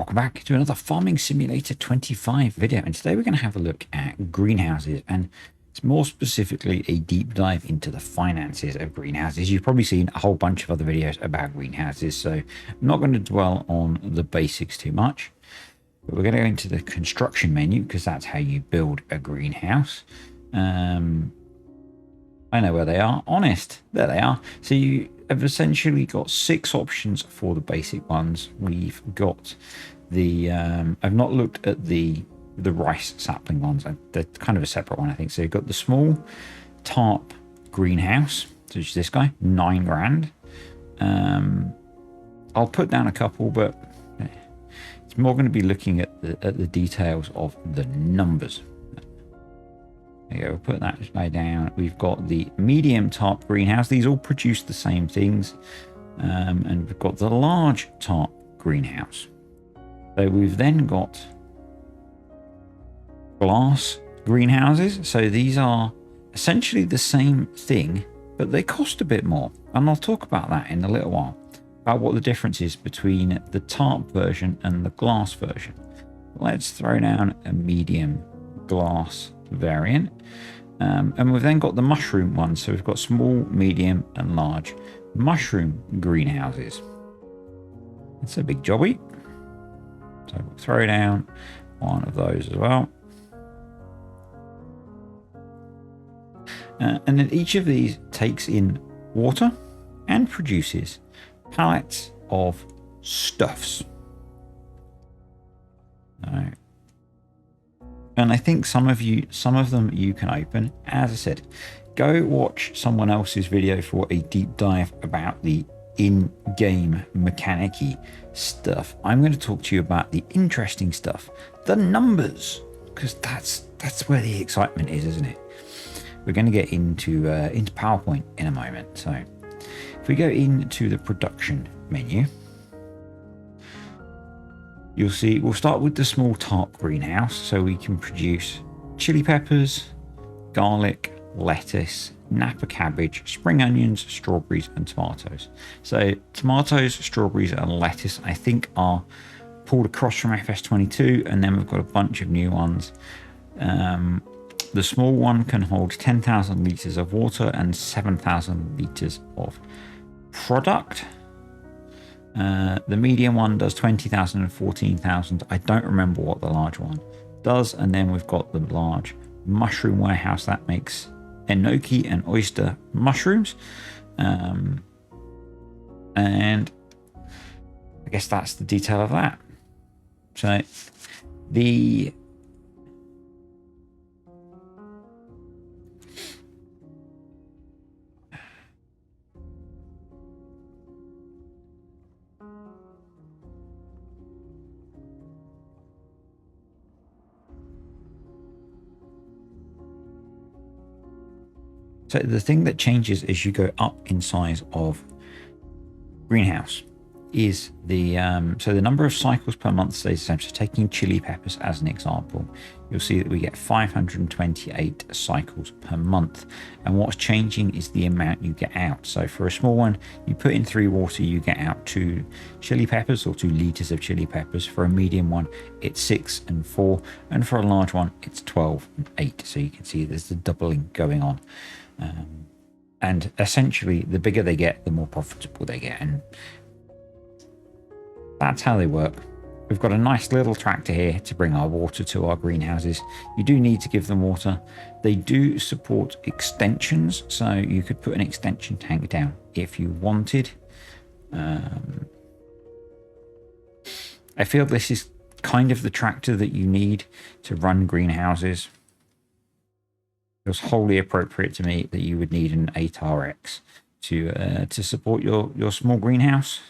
welcome back to another Farming Simulator 25 video, and today we're going to have a look at greenhouses, and it's more specifically a deep dive into the finances of greenhouses. You've probably seen a whole bunch of other videos about greenhouses, so I'm not going to dwell on the basics too much, but we're going to go into the construction menu because that's how you build a greenhouse. I know where they are. Honest, there they are. So you have essentially got 6 options for the basic ones. We've got the I've not looked at the rice sapling ones. They're kind of a separate one, I think. So you've got the small tarp greenhouse, which is this guy, 9 grand. I'll put down a couple, but it's more going to be looking at the details of the numbers. There you go, we'll put that guy down. We've got the medium tarp greenhouse. These all produce the same things. And we've got the large tarp greenhouse. So we've then got glass greenhouses. So these are essentially the same thing, but they cost a bit more. And I'll talk about that in a little while, about what the difference is between the tarp version and the glass version. Let's throw down a medium glass variant, and we've then got the mushroom one. So we've got small, medium and large mushroom greenhouses. It's a big jobby, so we'll throw down one of those as well. And then each of these takes in water and produces pallets of stuffs. And I think some of them you can open. As I said, go watch someone else's video for a deep dive about the in-game mechanic-y stuff. I'm going to talk to you about the interesting stuff, the numbers, because that's where the excitement is, isn't it? We're going to get into PowerPoint in a moment. So if we go into the production menu, you'll see we'll start with the small tarp greenhouse, so we can produce chili peppers, garlic, lettuce, Napa cabbage, spring onions, strawberries and tomatoes. So tomatoes, strawberries and lettuce I think are pulled across from FS22, and then we've got a bunch of new ones. The small one can hold 10,000 litres of water and 7,000 litres of product. The medium one does 20,000 and 14,000. I don't remember what the large one does. And then we've got the large mushroom warehouse that makes enoki and oyster mushrooms. And I guess that's the detail of that. So the So the thing that changes as you go up in size of greenhouse is the so the number of cycles per month stays the same. So taking chili peppers as an example, you'll see that we get 528 cycles per month, and what's changing is the amount you get out. So for a small one, you put in 3 water, you get out 2 chili peppers or 2 liters of chili peppers. For a medium one, it's 6 and 4, and for a large one, it's 12 and 8. So you can see there's the doubling going on. And essentially the bigger they get, the more profitable they get, and that's how they work. We've got a nice little tractor here to bring our water to our greenhouses. You do need to give them water. They do support extensions, so you could put an extension tank down if you wanted. I feel this is kind of the tractor that you need to run greenhouses. It was wholly appropriate to me that you would need an 8RX to support your small greenhouse.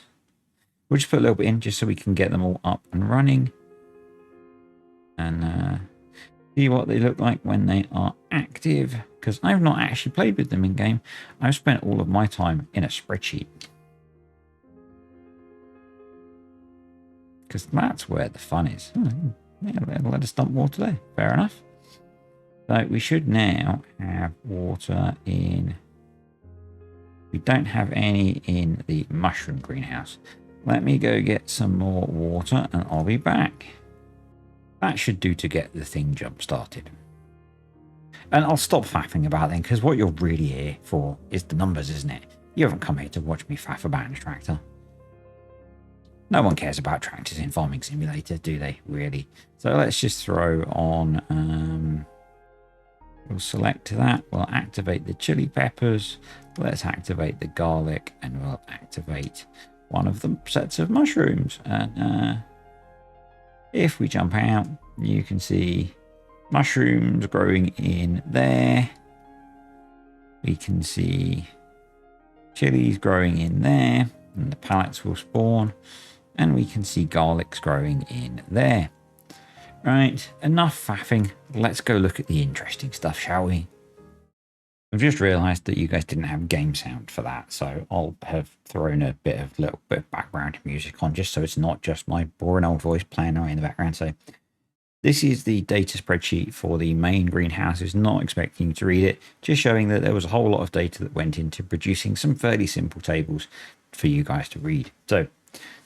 We'll just put a little bit in just so we can get them all up and running, and see what they look like when they are active, because I've not actually played with them in game. I've spent all of my time in a spreadsheet, because that's where the fun is. Yeah, let us dump water there. Fair enough. So we should now have water in. We don't have any in the mushroom greenhouse. Let me go get some more water and I'll be back. That should do to get the thing jump started. And I'll stop faffing about then, because what you're really here for is the numbers, isn't it? You haven't come here to watch me faff about a tractor. No one cares about tractors in Farming Simulator, do they, really? So let's just throw on... we'll select that. We'll activate the chili peppers. Let's activate the garlic. And we'll activate one of the sets of mushrooms. And if we jump out, you can see mushrooms growing in there. We can see chilies growing in there. And the pallets will spawn. And we can see garlics growing in there. Right, enough faffing. Let's go look at the interesting stuff, shall we? I've just realised that you guys didn't have game sound for that, so I'll have thrown a little bit of background music on, just so it's not just my boring old voice playing away in the background. So this is the data spreadsheet for the main greenhouses. Not expecting you to read it, just showing that there was a whole lot of data that went into producing some fairly simple tables for you guys to read. So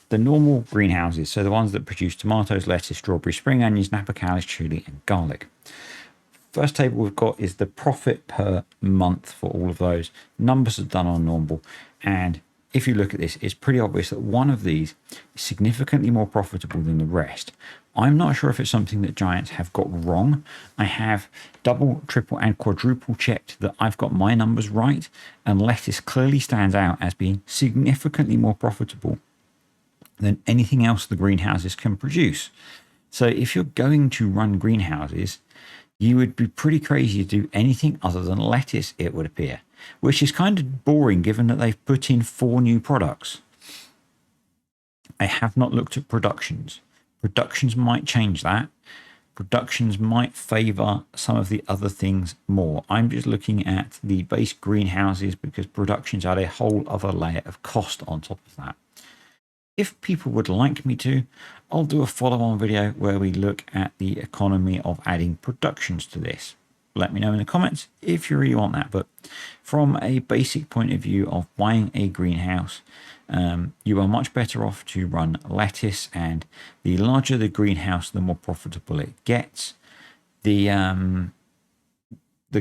the normal greenhouses, so the ones that produce tomatoes, lettuce, strawberries, spring onions, napa cows, chili and garlic. First table we've got is the profit per month for all of those. Numbers are done on normal, and if you look at this, it's pretty obvious that one of these is significantly more profitable than the rest. I'm not sure if it's something that Giants have got wrong. I have double, triple and quadruple checked that I've got my numbers right, and lettuce clearly stands out as being significantly more profitable than anything else the greenhouses can produce. So if you're going to run greenhouses, you would be pretty crazy to do anything other than lettuce, it would appear, which is kind of boring given that they've put in 4 new products. I have not looked at productions. Productions might change that. Productions might favor some of the other things more. I'm just looking at the base greenhouses because productions add a whole other layer of cost on top of that. If people would like me to, I'll do a follow-on video where we look at the economy of adding productions to this. Let me know in the comments if you really want that. But from a basic point of view of buying a greenhouse, you are much better off to run lettuce, and the larger the greenhouse, the more profitable it gets. The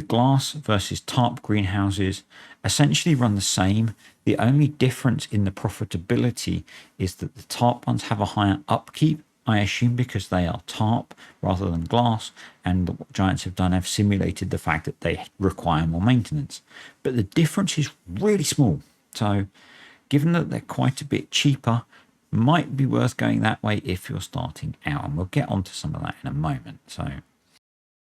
glass versus tarp greenhouses essentially run the same. The only difference in the profitability is that the tarp ones have a higher upkeep, I assume because they are tarp rather than glass, and what Giants have done have simulated the fact that they require more maintenance. But the difference is really small. So given that they're quite a bit cheaper, might be worth going that way if you're starting out, and we'll get onto some of that in a moment. So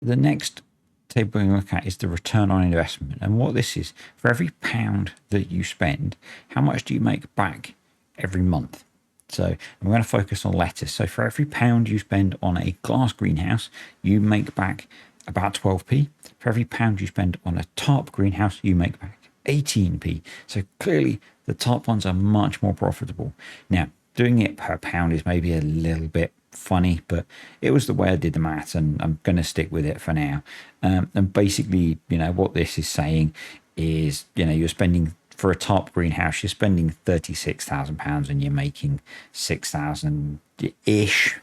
the next table we look at is the return on investment, and what this is, for every pound that you spend, how much do you make back every month? So I'm going to focus on lettuce. So for every pound you spend on a glass greenhouse, you make back about 12p. For every pound you spend on a tarp greenhouse, you make back 18p. So clearly the tarp ones are much more profitable. Now, doing it per pound is maybe a little bit funny, but it was the way I did the maths, and I'm going to stick with it for now. And basically, what this is saying is, you're spending, for a tarp greenhouse, you're spending £36,000 and you're making 6,000 ish.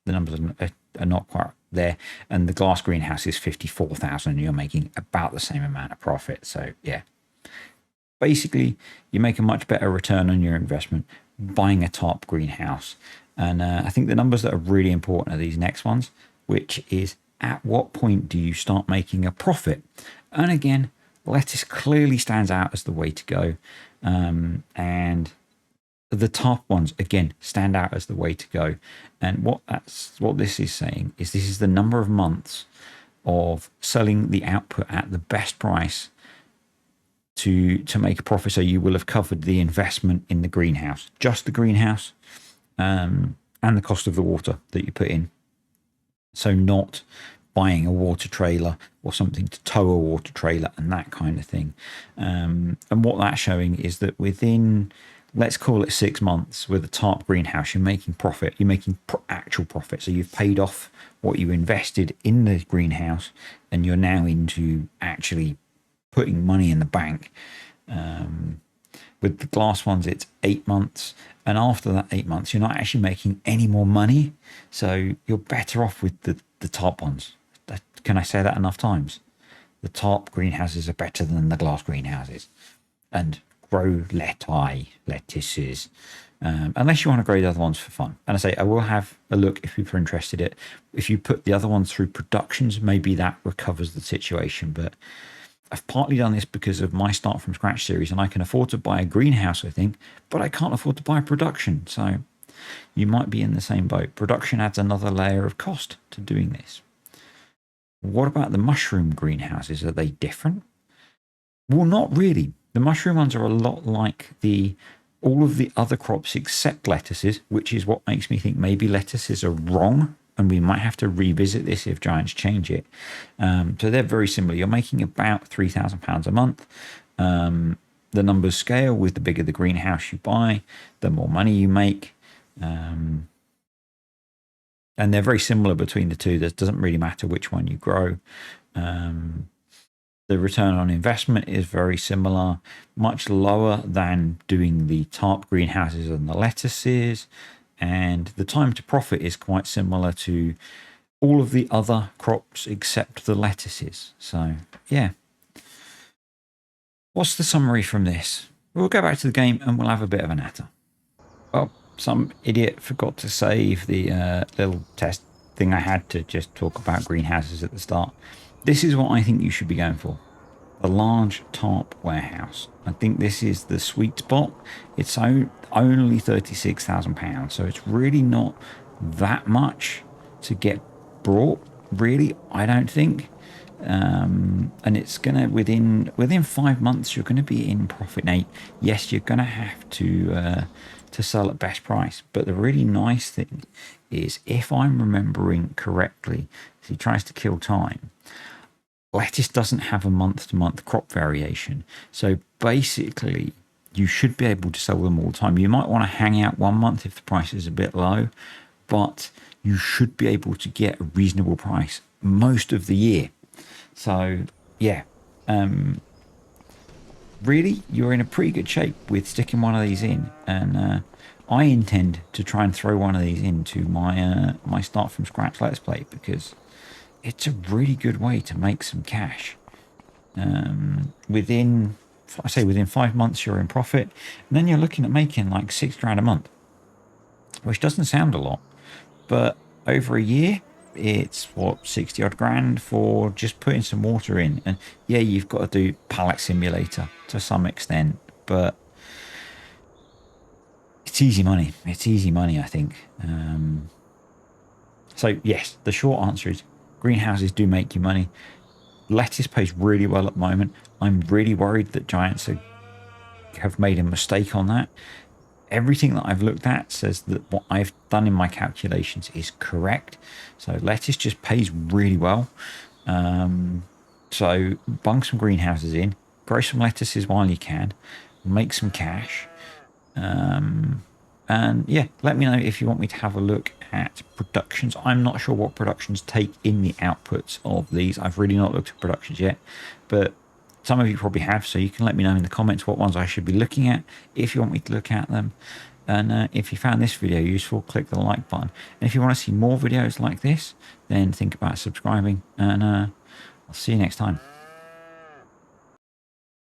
The numbers are not quite there. And the glass greenhouse is 54,000 and you're making about the same amount of profit. So yeah, basically you make a much better return on your investment buying a tarp greenhouse. And I think the numbers that are really important are these next ones, which is at what point do you start making a profit? And again, lettuce clearly stands out as the way to go. And the tarp ones, again, stand out as the way to go. And what this is saying is this is the number of months of selling the output at the best price to make a profit. So you will have covered the investment in the greenhouse, just the greenhouse, and the cost of the water that you put in. So not buying a water trailer or something to tow a water trailer and that kind of thing. And what that's showing is that within, let's call it 6 months with a tarp greenhouse, you're making profit. You're making actual profit. So you've paid off what you invested in the greenhouse, and you're now into actually putting money in the bank. With the glass ones, it's 8 months. And after that 8 months, you're not actually making any more money. So you're better off with the top ones. Can I say that enough times? The top greenhouses are better than the glass greenhouses. And grow lettuces, unless you want to grow the other ones for fun. And I say I will have a look if people are interested in it. If you put the other ones through productions, maybe that recovers the situation. But I've partly done this because of my Start From Scratch series, and I can afford to buy a greenhouse, I think, but I can't afford to buy a production. So you might be in the same boat. Production adds another layer of cost to doing this. What about the mushroom greenhouses? Are they different? Well, not really. The mushroom ones are a lot like all of the other crops except lettuces, which is what makes me think maybe lettuces are wrong, and we might have to revisit this if Giants change it. So they're very similar. You're making about £3,000 a month. The numbers scale with the bigger the greenhouse you buy, the more money you make. And they're very similar between the two. It doesn't really matter which one you grow. The return on investment is very similar, much lower than doing the tarp greenhouses and the lettuces. And the time to profit is quite similar to all of the other crops except the lettuces. So, yeah. What's the summary from this? We'll go back to the game and we'll have a bit of a natter. Well, some idiot forgot to save the little test thing I had to just talk about greenhouses at the start. This is what I think you should be going for. A large tarp warehouse. I think this is the sweet spot. It's only £36,000, so it's really not that much to get brought, really, I don't think. And it's gonna within 5 months you're gonna be in profit. Now, yes, you're gonna have to sell at best price, but the really nice thing is, if I'm remembering correctly, he tries to kill time. Lettuce doesn't have a month-to-month crop variation, so basically you should be able to sell them all the time. You might want to hang out 1 month if the price is a bit low, but you should be able to get a reasonable price most of the year. So yeah, really, you're in a pretty good shape with sticking one of these in, and I intend to try and throw one of these into my my Start From Scratch Let's Play, because it's a really good way to make some cash. Within 5 months you're in profit, and then you're looking at making like £6,000 a month, which doesn't sound a lot, but over a year it's what, 60 odd grand for just putting some water in. And yeah, you've got to do pallet simulator to some extent, but it's easy money. It's easy money, I think. So yes, the short answer is greenhouses do make you money. Lettuce pays really well at the moment. I'm really worried that Giants have made a mistake on that. Everything that I've looked at says that what I've done in my calculations is correct. So lettuce just pays really well. So bung some greenhouses in, grow some lettuces while you can, make some cash. And yeah, let me know if you want me to have a look at productions. I'm not sure what productions take in the outputs of these. I've really not looked at productions yet, but some of you probably have, so you can let me know in the comments what ones I should be looking at if you want me to look at them. And if you found this video useful, click the like button. And if you want to see more videos like this, then think about subscribing, and I'll see you next time.